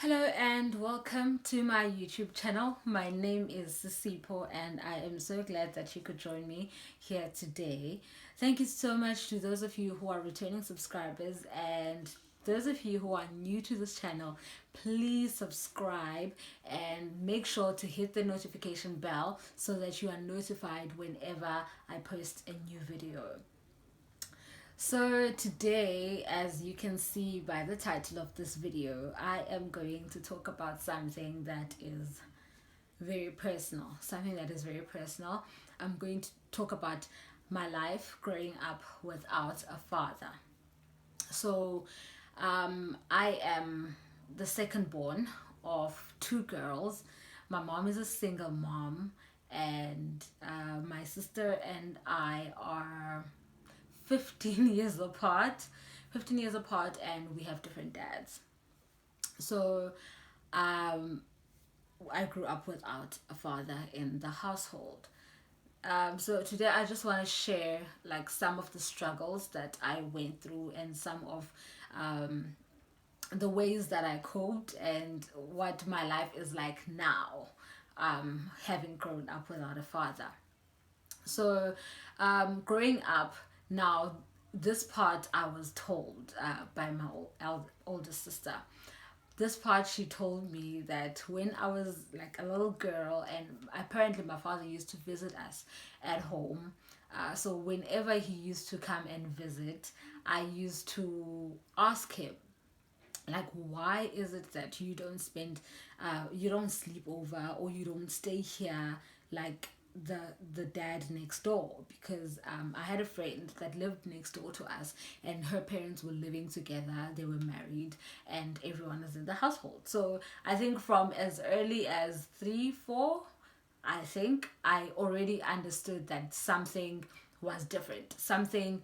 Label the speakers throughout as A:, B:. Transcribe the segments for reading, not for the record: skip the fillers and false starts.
A: Hello and welcome to my YouTube channel. My name is Sipho and I am so glad that you could join me here today. Thank you so much to those of you who are returning subscribers and those of you who are new to this channel. Please subscribe and make sure to hit the notification bell so that you are notified whenever I post a new video. So today, as you can see by the title of this video, I am going to talk about something that is very personal. I'm going to talk about my life growing up without a father. So I am the second born of two girls. My mom is a single mom, and my sister and I are 15 years apart 15 years apart, and we have different dads. So um I grew up without a father in the household. So today I just want to share like some of the struggles that I went through and some of the ways that I coped and what my life is like now, having grown up without a father. So, growing up now, this part I was told by my older sister. This part she told me that when I was like a little girl, and apparently my father used to visit us at home. So whenever he used to come and visit, I used to ask him, like, why is it that you don't sleep over, or you don't stay here like the dad next door? Because I had a friend that lived next door to us, and her parents were living together, they were married, and everyone is in the household. So I think from as early as 3 4, I think I already understood that something was different. Something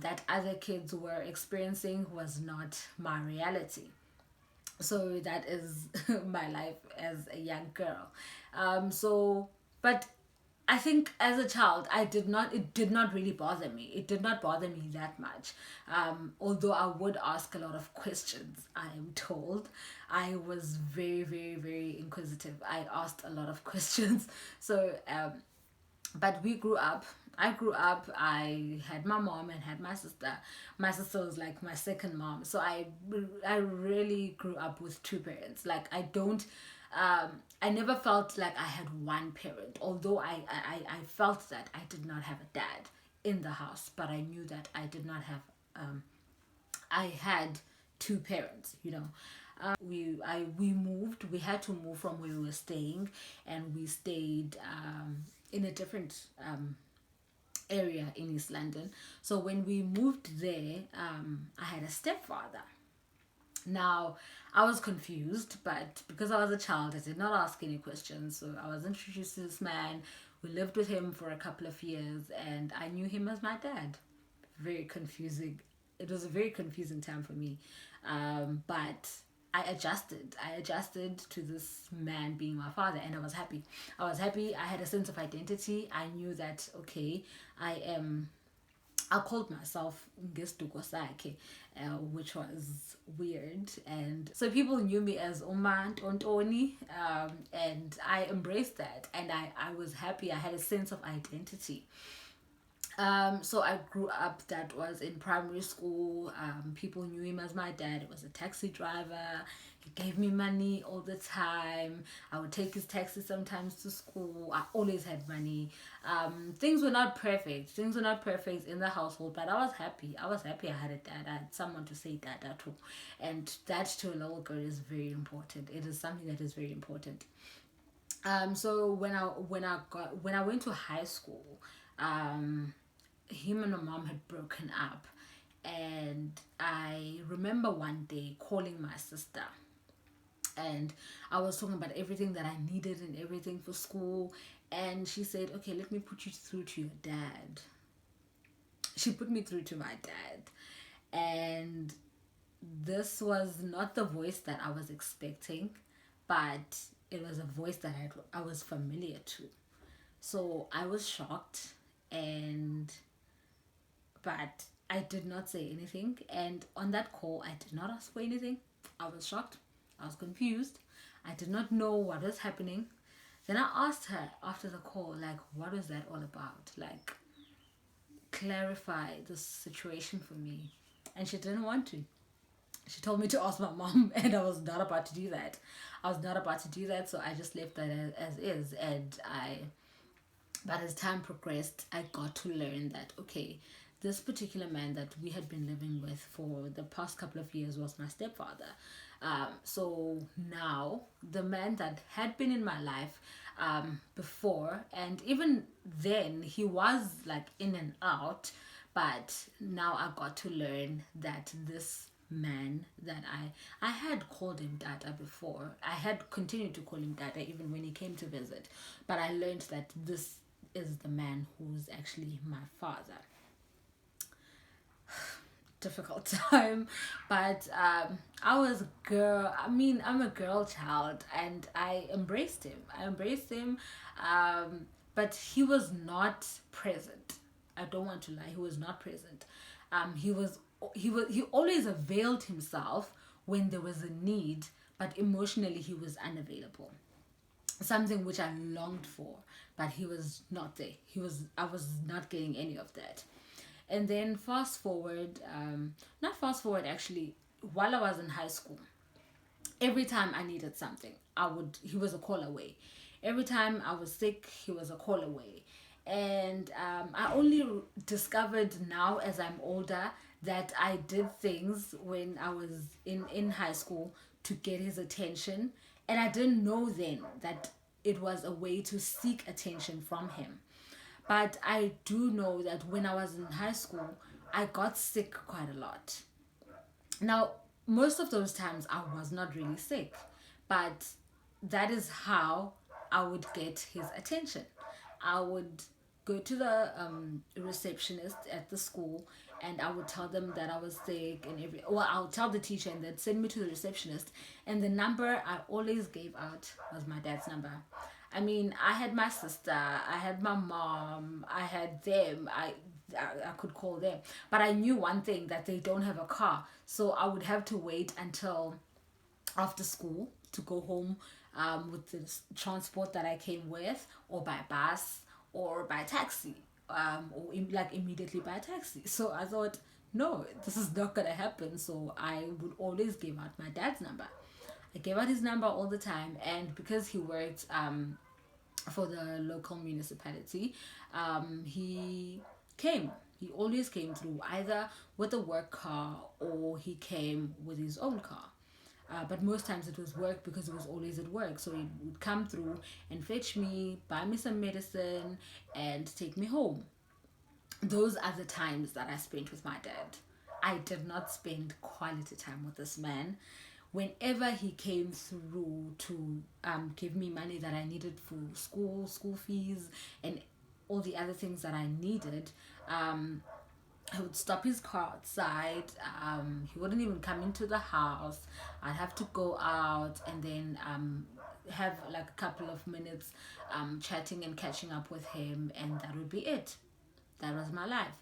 A: that other kids were experiencing was not my reality. So that is my life as a young girl. But I think as a child, it did not really bother me. It did not bother me that much. Although I would ask a lot of questions, I am told. I was very, very, very inquisitive. I asked a lot of questions. So, but we grew up. I grew up, I had my mom and had my sister. My sister was like my second mom. So I really grew up with two parents. Like, I never felt like I had one parent, although I felt that I did not have a dad in the house, but I knew that I had two parents, you know. We moved. We had to move from where we were staying, and we stayed in a different area in East London. So when we moved there, I had a stepfather. Now, I was confused, but because I was a child, I did not ask any questions. So I was introduced to this man. We lived with him for a couple of years, and I knew him as my dad. Very confusing. It was a very confusing time for me. But I adjusted. I adjusted to this man being my father, and I was happy. I was happy. I had a sense of identity. I knew that, okay, I am. I called myself Ngestuko Sake, which was weird. And so people knew me as Uma Tontoni, and I embraced that. And I was happy. I had a sense of identity. So I grew up, that was in primary school. People knew him as my dad. He was a taxi driver. He gave me money all the time. I would take his taxi sometimes to school. I always had money. Things were not perfect. Things were not perfect in the household, but I was happy. I was happy I had a dad. I had someone to say dada to. And that to a little girl is very important. It is something that is very important. So when I went to high school, him and my mom had broken up, and I remember one day calling my sister, and I was talking about everything that I needed and everything for school, and she said, okay, let me put you through to your dad. She put me through to my dad, and this was not the voice that I was expecting, but it was a voice that I was familiar to. So I was shocked, and but I did not say anything. And on that call, I did not ask for anything. I was shocked. I was confused. I did not know what was happening. Then I asked her after the call, like, what was that all about? Like, clarify the situation for me. And she didn't want to. She told me to ask my mom, and I was not about to do that. So I just left that as is. And but as time progressed, I got to learn that, okay, this particular man that we had been living with for the past couple of years was my stepfather. So now, the man that had been in my life before, and even then, he was like in and out, but now I got to learn that this man that I had called him Dada before. I had continued to call him Dada even when he came to visit. But I learned that this is the man who's actually my father. Difficult time, but I was a girl. I mean, I'm a girl child, and I embraced him. But he was not present. I don't want to lie. He was not present. He always availed himself when there was a need, but emotionally he was unavailable. Something which I longed for, but he was not there. I was not getting any of that. And then fast forward, not fast forward actually, while I was in high school, every time I needed something, he was a call away. Every time I was sick, he was a call away. And I only discovered now as I'm older that I did things when I was in high school to get his attention. And I didn't know then that it was a way to seek attention from him. But I do know that when I was in high school, I got sick quite a lot. Now, most of those times I was not really sick, but that is how I would get his attention. I would go to the receptionist at the school, and I would tell them that I was sick, and I'll tell the teacher, and they'd send me to the receptionist. And the number I always gave out was my dad's number. I mean, I had my sister, I had my mom, I had them. I could call them, but I knew one thing, that they don't have a car, so I would have to wait until after school to go home with the transport that I came with, or by bus or by taxi, like immediately by taxi. So I thought, no, this is not gonna happen. So I would always give out my dad's number. I gave out his number all the time, and because he worked for the local municipality, he came. He always came through either with a work car, or he came with his own car. But most times it was work, because he was always at work. So he would come through and fetch me, buy me some medicine, and take me home. Those are the times that I spent with my dad. I did not spend quality time with this man. Whenever he came through to give me money that I needed for school fees, and all the other things that I needed, I would stop his car outside. He wouldn't even come into the house. I'd have to go out, and then have like a couple of minutes chatting and catching up with him, and that would be it. That was my life.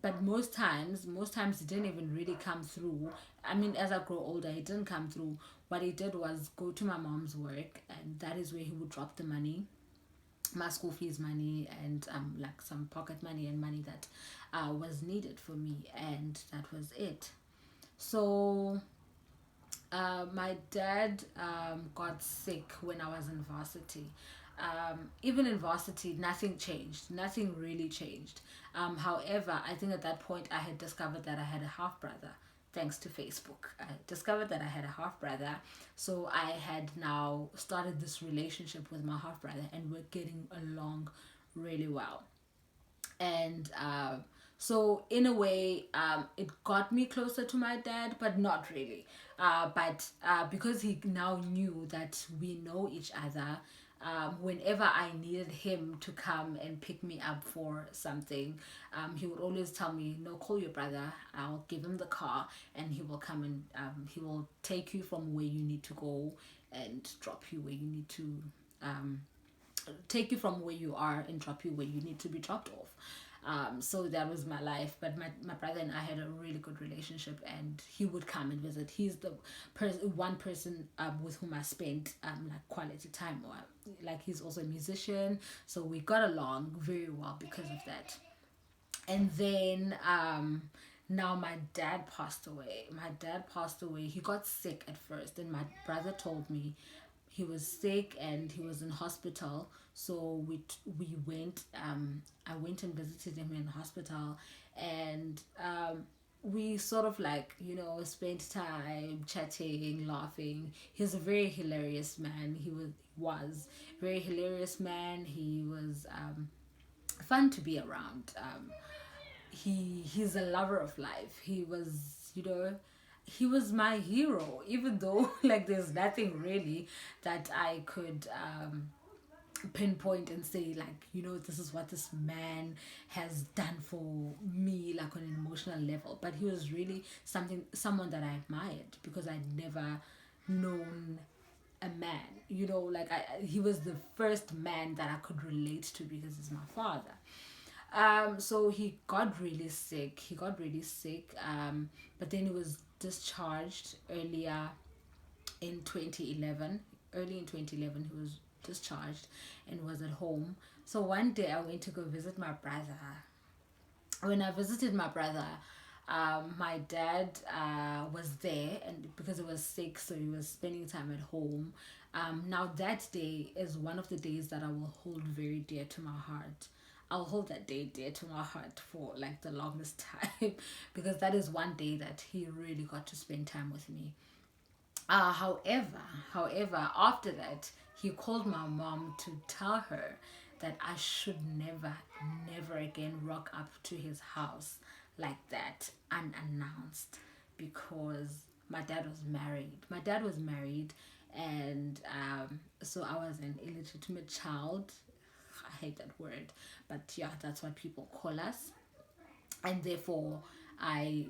A: But most times he didn't even really come through. I mean, as I grow older, he didn't come through. What he did was go to my mom's work, and that is where he would drop the money, my school fees money, and like some pocket money and money that was needed for me, and that was it. So my dad got sick when I was in varsity. Even in varsity, nothing changed. Nothing really changed. However, I think at that point I had discovered that I had a half brother. Thanks to Facebook, I discovered that I had a half brother. So I had now started this relationship with my half brother, and we're getting along really well. And so in a way, it got me closer to my dad, but not really. But because he now knew that we know each other, whenever I needed him to come and pick me up for something, he would always tell me, no, call your brother, I'll give him the car, and he will come, and he will take you from where you need to go, and drop you where you need to, take you from where you are and drop you where you need to be dropped off. So that was my life. But my brother and I had a really good relationship, and he would come and visit. He's the one person with whom I spent like quality time. Or like, he's also a musician, so we got along very well because of that. And then now my dad passed away. He got sick at first, and my brother told me he was sick and he was in hospital. So we went, I went and visited him in hospital. And we sort of, like, spent time chatting, laughing. He's a very hilarious man. He was very hilarious man. He was fun to be around. He's a lover of life. He was my hero, even though like there's nothing really that I could pinpoint and say, like, this is what this man has done for me, like on an emotional level. But he was really someone that I admired, because I'd never known a man, like, he was the first man that I could relate to, because he's my father. So he got really sick, but then he was discharged in 2011 early in 2011. He was discharged and was at home. So one day I went to go visit my brother. When I visited my brother, my dad was there, and because he was sick, so he was spending time at home. Now that day is one of the days that I will hold very dear to my heart. I'll hold that day dear to my heart for like the longest time, because that is one day that he really got to spend time with me. However, after that, he called my mom to tell her that I should never again rock up to his house like that unannounced, because my dad was married. And so I was an illegitimate child. I hate that word, but yeah, that's what people call us. And therefore, I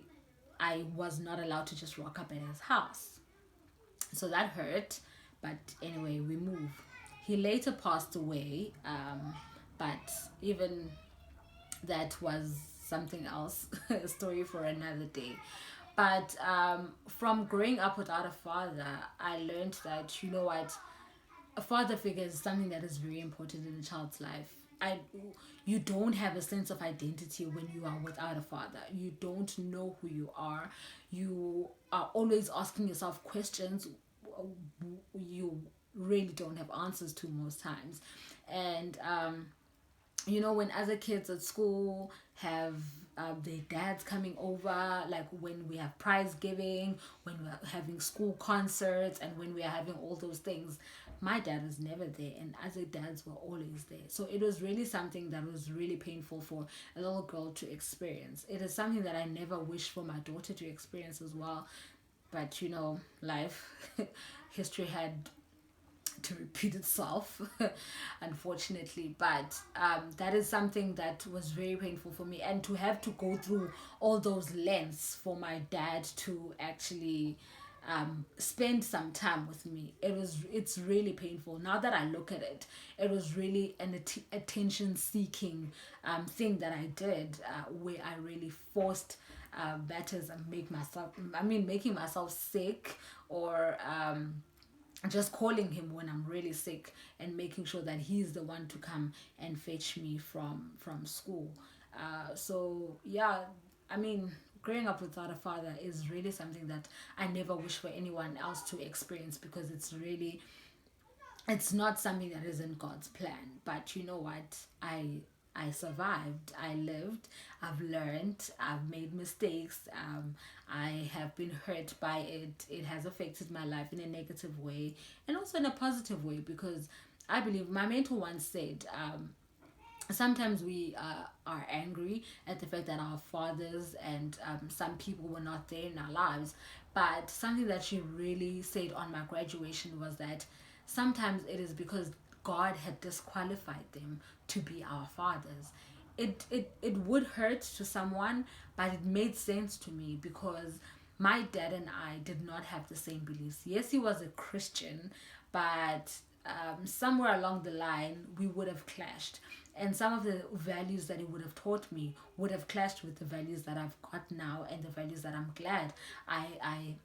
A: I was not allowed to just rock up at his house. So that hurt. But anyway, we move. He later passed away, but even that was something else, a story for another day. But from growing up without a father, I learned that, you know what, a father figure is something that is very important in a child's life. I, you don't have a sense of identity when you are without a father. You don't know who you are. You are always asking yourself questions you really don't have answers to most times. And when other kids at school have their dads coming over, like when we have prize giving, when we're having school concerts, and when we are having all those things, my dad was never there, and other dads were always there. So it was really something that was really painful for a little girl to experience. It is something that I never wish for my daughter to experience as well. But life, history had to repeat itself, unfortunately. But that is something that was very painful for me, and to have to go through all those lengths for my dad to actually spend some time with me, it's really painful. Now that I look at it, it was really an attention seeking thing that I did, where I really forced matters and making myself sick, or just calling him when I'm really sick, and making sure that he's the one to come and fetch me from school. So yeah, I mean, growing up without a father is really something that I never wish for anyone else to experience, because it's not something that is in God's plan. But you know what? I survived. I lived. I've learned. I've made mistakes. I have been hurt by it. It has affected my life in a negative way, and also in a positive way, because I believe my mentor once said, sometimes we are angry at the fact that our fathers and some people were not there in our lives. But something that she really said on my graduation was that sometimes it is because God had disqualified them to be our fathers. It would hurt to someone, but it made sense to me, because my dad and I did not have the same beliefs. Yes, he was a Christian, but somewhere along the line we would have clashed, and some of the values that he would have taught me would have clashed with the values that I've got now, and the values that I'm glad I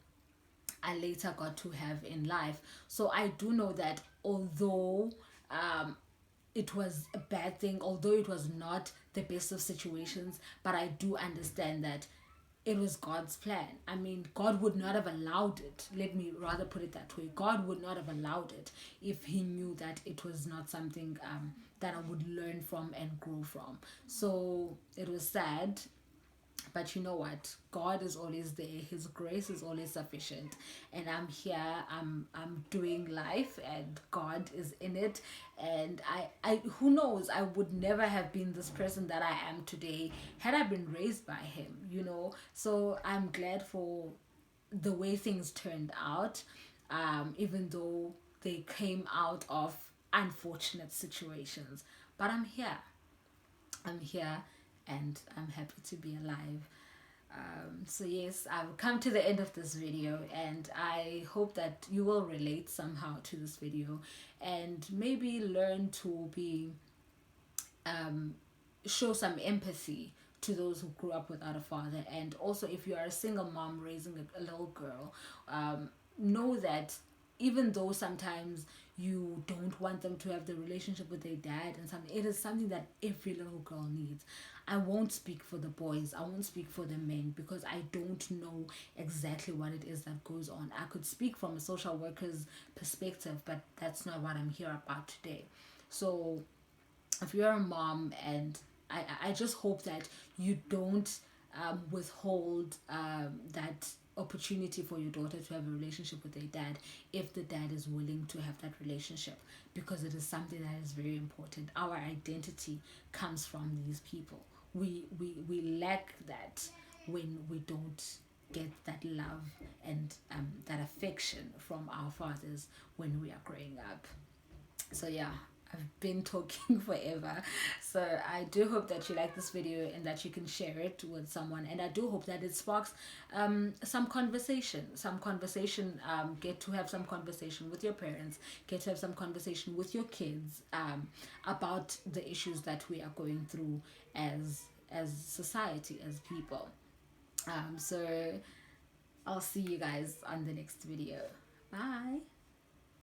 A: later got to have in life. So I do know that although it was a bad thing, although it was not the best of situations, but I do understand that it was God's plan. I mean, God would not have allowed it. Let me rather put it that way. God would not have allowed it if He knew that it was not something that I would learn from and grow from. So it was sad, but you know what, God is always there, His grace is always sufficient, and I'm here, I'm doing life, and God is in it. And I who knows, I would never have been this person that I am today had I been raised by Him, so I'm glad for the way things turned out, even though they came out of unfortunate situations. But I'm here, and I'm happy to be alive. So yes, I've come to the end of this video, and I hope that you will relate somehow to this video, and maybe learn to be show some empathy to those who grew up without a father. And also, if you are a single mom raising a little girl, know that even though sometimes you don't want them to have the relationship with their dad and something, it is something that every little girl needs. I won't speak for the boys, I won't speak for the men, because I don't know exactly what it is that goes on. I could speak from a social worker's perspective, but that's not what I'm here about today. So if you're a mom, and I just hope that you don't withhold that opportunity for your daughter to have a relationship with their dad if the dad is willing to have that relationship, because it is something that is very important. Our identity comes from these people. We lack that when we don't get that love and that affection from our fathers when we are growing up. So yeah, I've been talking forever. So I do hope that you like this video and that you can share it with someone, and I do hope that it sparks some conversation, get to have some conversation with your parents, get to have some conversation with your kids, about the issues that we are going through as society, as people. So I'll see you guys on the next video. Bye.